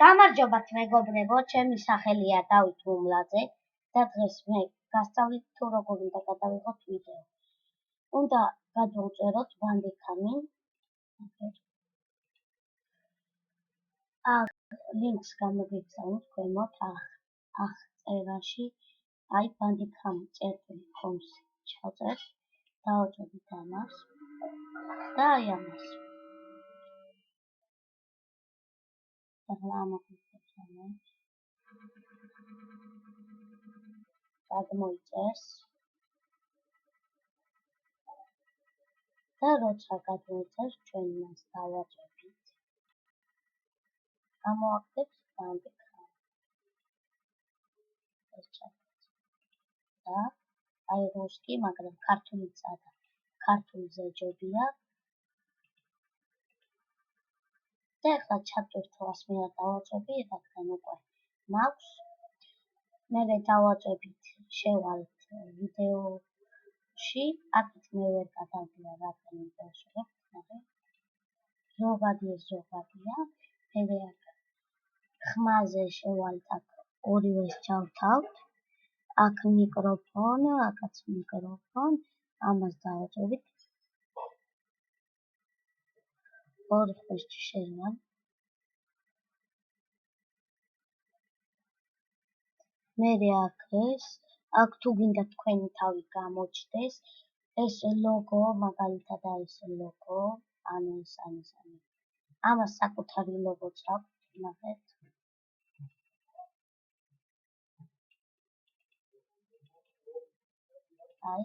გამარჯობათ მეგობრებო, ჩემი სახელია დავით მუმლაძე და დღეს მე გასწავლით თუ როგორ უნდა გადავიღოთ ვიდეო. უნდა გადავწეროთ ბანდიკამი. ლინკს გამოგიგზავნოთ ქვემოთ აღწერაში. აი bandicam.com-ს ჩავწერთ, დავაჭრით ამას და აი ამას. ახლა ამოგვიწევს ამას. გადმოიწერს და როცა გადმოიწერს ჩვენ მას დავაჭრით. გამოაქვს bandicam. ეს ჩავწერთ. და აი რუსკი, მაგრამ ქართულისა და ქართული ზეჯობია. და ახლა ჩატვირთვას მე დავაჭრები, რადგან უკვე მაქვს. მე დავაჭრებით შევალთ ვიდეოში, აქეთ მე ვერ გადავდივარ, რადგან ვიდეოში ვარ. ზოგადია. მე აქ ხმაზე შევალთ, აქ ორივეს ჩავთავთ. აქ მიკროფონ, აქაც მიკროფონ, ამას დავაჭრებით. ორი ხმის შევალ. მე აქ თუ გინდა თქვენი თავი გამოჩნდეს, ეს ლოგო, მაგალითად ეს ლოგო, ანუ ეს. ამას საკუთარი ლოგოც აქვს, ნახეთ. აი.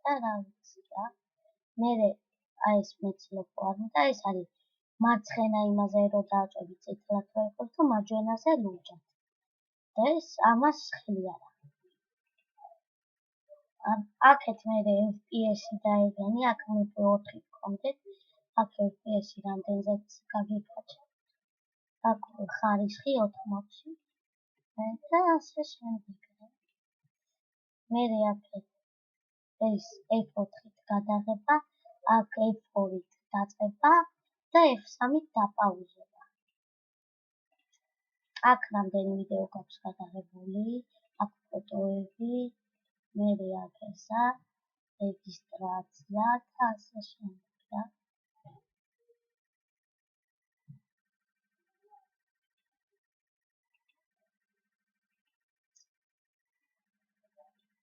და რა ვიცი რა. მე აი ეს მეცლობ არ და ეს არის მარცხენა იმაზე რომ დავაჭრები წითლად ვიყო თუ მარჯვენაზე ლურჯად. და ეს ამას ხელი არა. აქეთ მე FPS-ი დაედენი, აქ მე 4 გქონდეთ. აქ FPS-ი რამდენზეც გაგიფაჩ. აქ ხარისხი 80. და ასე შემდეგ. მე აქეთ ეს F4-ით გადაღება, აქ F4-ით დაწყება და F3-ით დაპაუზება. აქ რამდენი ვიდეო გაქვს გადაღებული, აქ ფოტოები, მე აქ ესა, რეგისტრაცია და ასე შემდეგ.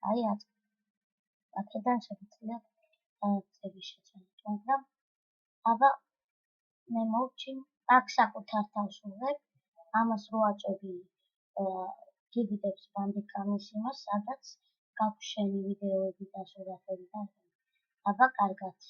აი აქედან შეგიძლიათ წები შეცვალოთ, მაგრამ აბა მე მოვჩი, აქ საკუთარ თავს ვიღებ, ამას რო აჭრები გიგდებს bandicam-ის იმას, სადაც გაქვს შენი ვიდეოები და სურათები და აბა კარგად.